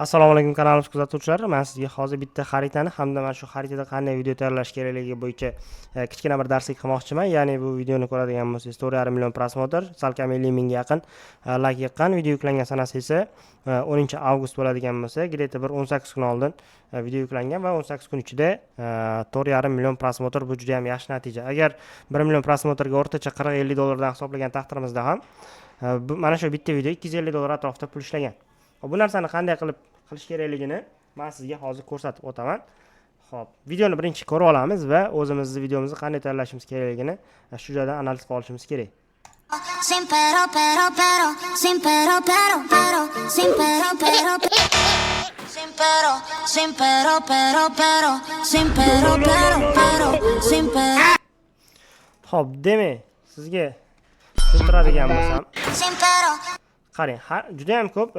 Assalomu alaykum kanalimiz kuzatuvchilari. Men sizga hozir bitta xaritani hamda mana shu xaritada qanday video tayyorlash kerakligi bo'yicha kichkina bir darslik qilmoqchiman. Ya'ni bu videoni ko'radigan bo'lsangiz 4,5 million prosmotr, salkam 50 mingga yaqin layk yiqqan. Video yuklangan sanasi esa 10 avgust bo'ladigan bo'lsa, где-то bir 18 kun oldin video yuklangan va 18 kun ichida 4,5 million prosmotr. Bu juda ham yaxshi natija. Agar 1 million prosmotrga o'rtacha 40-50 dollardan hisoblagan taqdirimizda ham mana shu bitta video 250 dollar atrofida pul ishlagan. Bu narsani qanday qilish kerakligini men sizga hozir ko'rsatib o'taman. Xo'p, videoni birinchi ko'rib olamiz va o'zimizni videomizni qanday tayyorlashimiz kerakligini shu joydan analiz qilib olishimiz kerak. Sin pero, pero, pero, sin pero, pero, pero, sin pero, pero, sin pero, sin pero, pero, pero, sin pero, pero, pero, sin pero. Xo'p, demak, sizga tushuntiradigan bo'lsam, Sin pero. qarang, juda ham ko'p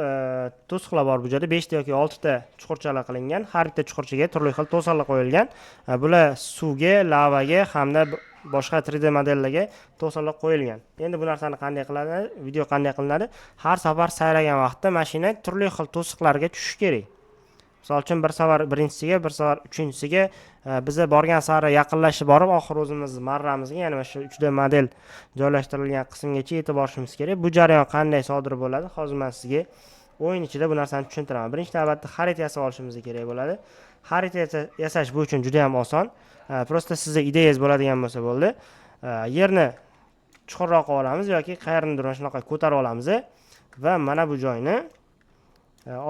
to'siqlar bor bu joyda. 5 ta yoki 6 ta chuqurchalar qilingan. Har bitta chuqurchaga turli xil to'siqlar qo'yilgan. Bular suvga, lavaga hamda boshqa 3D modellarga to'siqlar qo'yilgan. Endi bu narsani qanday qilinadi, video qanday qilinadi? Har safar sayragan vaqtda mashina turli xil to'siqlarga tushishi kerak. Misol uchun bir safar birinchisiga, bir safar uchinchisiga biza borgan sari yaqinlashib borib, oxir o'zimiz marramizga, ya'ni mana shu 3D model joylashtirilgan qismgacha yetib borishimiz kerak. Bu jarayon qanday sodir bo'ladi? Hozir men sizga o'yin ichida bu narsani tushuntiraman. Birinchi navbatda xarita yasab olishimiz kerak bo'ladi. Xarita yasash bu uchun juda ham oson. Prosta sizga ideyangiz bo'ladigan bo'lsa bo'ldi. Yerni chuqurroq olamiz yoki qayernidir shunaqa ko'tarib olamiz va mana bu joyni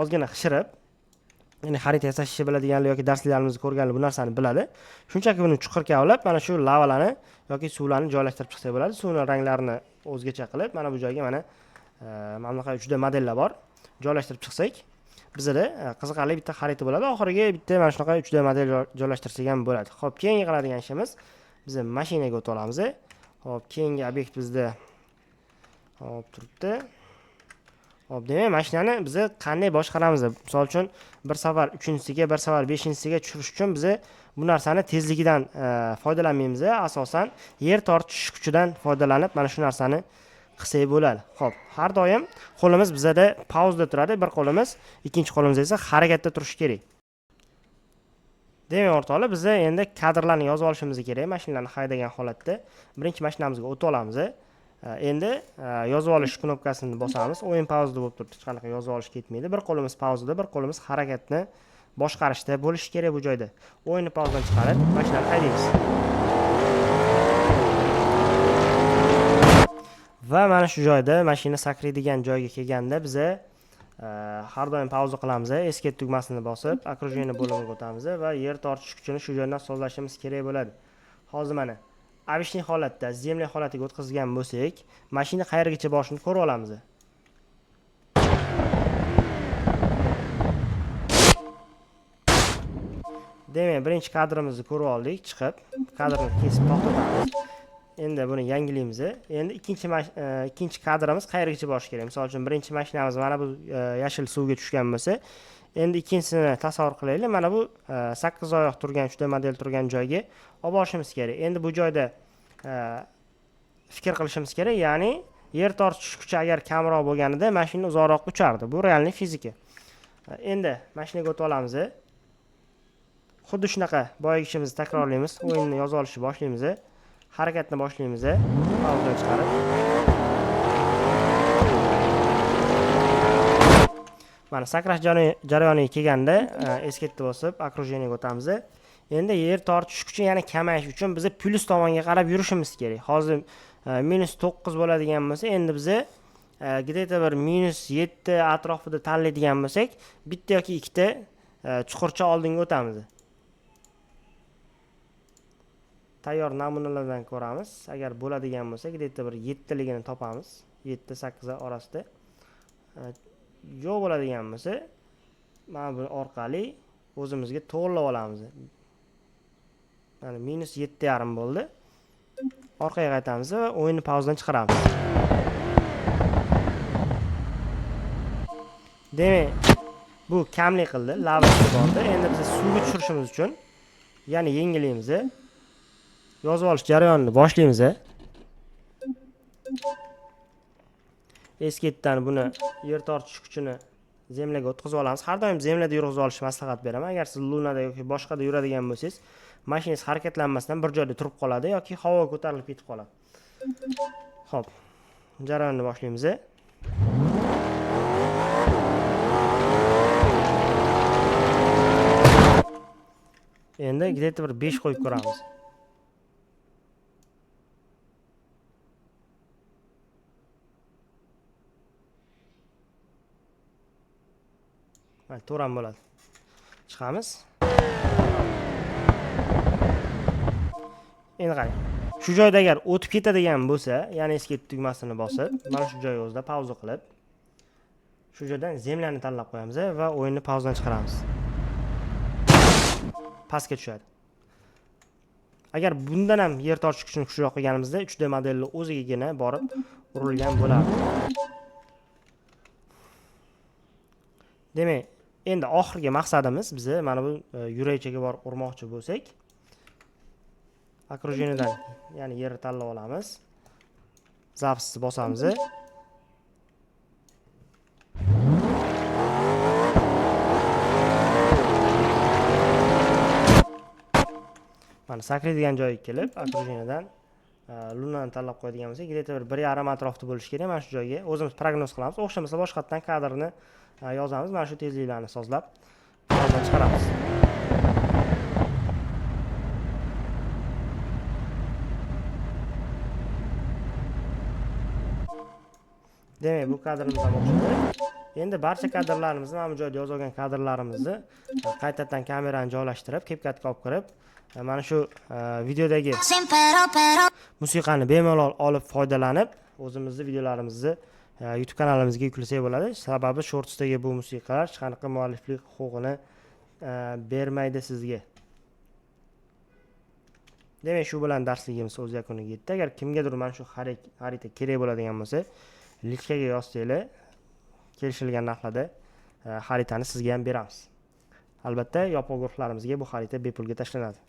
ozgina xishirib, ya'ni xarita yasashni biladiganlar yoki darslarimizni ko'rganlar bu narsani biladi. Shunchaki buni chuqur kavlab, mana shu lavalarni yoki suvlarni joylashtirib chiqsak bo'ladi. Suvning ranglarini o'zgacha qilib, mana bu joyga mana bunaqa 3D modellar bor. Joylashtirib chiqsak, bizda qiziqarli bitta xarita bo'ladi. Oxiriga bitta mana shunaqa 3D model joylashtirsak ham bo'ladi. Xo'p, keyingi qiladigan ishimiz biz mashinaga o'tib olamiz. Xo'p, keyingi obyekt bizda hop turibdi. Hop, demak, mashinani biz qanday boshqaramiz? Misol uchun bir safar 3-siga, bir safar 5-siga tushirish uchun biz bu narsani tezligidan foydalanmaymiz. Asosan yer tortish kuchidan foydalanib mana shu narsani qilsak bo'ladi. Xo'p, har doim qo'limiz bizda pauzada turadi, bir qo'limiz, ikkinchi qo'limiz esa harakatda turishi kerak. Demak, o'rtoqlar, biz endi kadrlarni yozib olishimiz kerak. Mashinalarni haydagan holatda birinchi mashinamizga o'tib olamiz. Endi yozib olish knopkasini bosamiz. O'yin pauzada bo'lib turibdi. Hech qanaqa yozib olish ketmaydi. Bir qo'limiz pauzada, bir qo'limiz harakatni boshqarishda bo'lishi kerak bu joyda. O'yinni pauzadan chiqarib, mashinani haydaymiz. Va mana shu joyda mashina sakraydigan joyga kelganda biz har doim pauza qilamiz. Escape tugmasini bosib, окружение bo'limiga o'tamiz va yer tortish kuchini shu joydan sozlashimiz kerak bo'ladi. Hozir mana avishli holatda, zemli holatiga o'tkazgan bo'lsak, mashina qayergacha borishini ko'rib olamiz. Demak, birinchi kadrimizni ko'rib oldik, chiqib, kadrni kesib to'xtatamiz. Endi buni yangilaymiz. Endi ikkinchi kadrimiz qayergacha borishi kerak? Misol uchun birinchi mashinamiz mana bu yashil suvga tushgan bo'lsa, endi ikkinchisini tasavvur qilaylik. Mana bu 8 oyoq turgan, 3D model turgan joyga olib borishimiz kerak. Endi bu joyda fikr qilishimiz kerak, ya'ni yer tortish kuchi agar kamroq bo'lganida mashina uzoqroq uchardi. Bu realniy fizika. Endi mashinaga o'tib olamiz. Xuddi shunaqa boyagi ishimizni takrorlaymiz. O'yinni yozib olishni boshlaymiz. Harakatni boshlaymiz. Pauzadan chiqarib. Mana sakrash jarayoniga kelganda escape bosib, окружениеga o'tamiz. Endi yer tortish kuchi yana kamayish uchun biz plus tomonga qarab yurishimiz kerak. Hozir -9 bo'ladigan bo'lsa, endi biz где-то bir -7 atrofida tanlaydigan bo'lsak, bitta yoki ikkita chuqurcha oldinga o'tamiz. Tayyor namunalardan ko'ramiz. Agar bo'ladigan bo'lsa, где-то bir 7 ligini topamiz. 7-8 orasida. Yo'q bo'ladigan bo'lsa, mana bu orqali o'zimizga to'g'rilab olamiz. Mana -7,5 bo'ldi. Orqaga qaytamiz va o'yinni pauzadan chiqaramiz. Demak, bu kamlik qildi, lava bordi. Endi biz suvga tushirishimiz uchun, ya'ni yengillaymiz. Yozib olish jarayonini boshlaymiz. Escape'dan buni yer tortish kuchini zemlyaga o'tkazib olamiz. Har doim zemlyada yurg'izib olishni maslahat beraman. Agar siz lunada yoki boshqada yuradigan bo'lsangiz, mashinangiz harakatlanmasdan bir joyda turib qoladi yoki havoga ko'tarilib ketib qoladi. Xo'p. Jarayonni boshlaymiz. Endi где-то bir 5 qo'yib ko'ramiz. Mana to'ram bo'ladi. Chiqamiz. Endi qarang. Shu joyda agar o'tib ketadigan bo'lsa, ya'ni escape tugmasini bosib, mana shu joy o'zida pauza qilib, shu joydan zemlyani tanlab qo'yamiz va o'yinni pauzadan chiqaramiz. Pastga tushadi. Agar bundan ham yer tortish kuchini kuchliroq qilganimizda 3D modelni o'zigagina borib urilgan bo'ladi. Demak, endi oxirgi maqsadimiz bizni mana bu yurakchaga borib urmoqchi bo'lsak, окружениyadan, ya'ni yerni tanlab olamiz. Zapsni bosamiz. Mana sakraydigan joyga kelib, окружениyadan lunani tanlab qo'yadigan bo'lsak, где-то 1,5 atrofda bo'lishi kerak. Mana shu joyga o'zimiz prognoz qilamiz. O'xshamasa boshqatdan kadrni yozamiz. Mana shu tezliklarni sozlab, yozib chiqaramiz. Demak, bu kadrimiz ham o'xshadi. Endi barcha kadrlarimizni, mana bu joyda yozib olgan kadrlarimizni qaytadan kamerani joylashtirib, CapCutga olib kirib, mana shu videodagi musiqani bemalol olib foydalanib, o'zimizning videolarimizni YouTube kanalimizga yuklasak bo'ladi. Sababi shortsdagi bu musiqalar hech qanaqa mualliflik huquqini bermaydi sizga. Demak, shu bilan darsligimiz o'z yakuniga yetdi. Agar kimgadir mana shu xarita kerak bo'ladigan bo'lsa, linkga yozsanglar, kelishilgan narxlarda xaritani sizga ham beramiz. Albatta, yopiq guruhlarimizga bu xarita bepulga tashlanadi.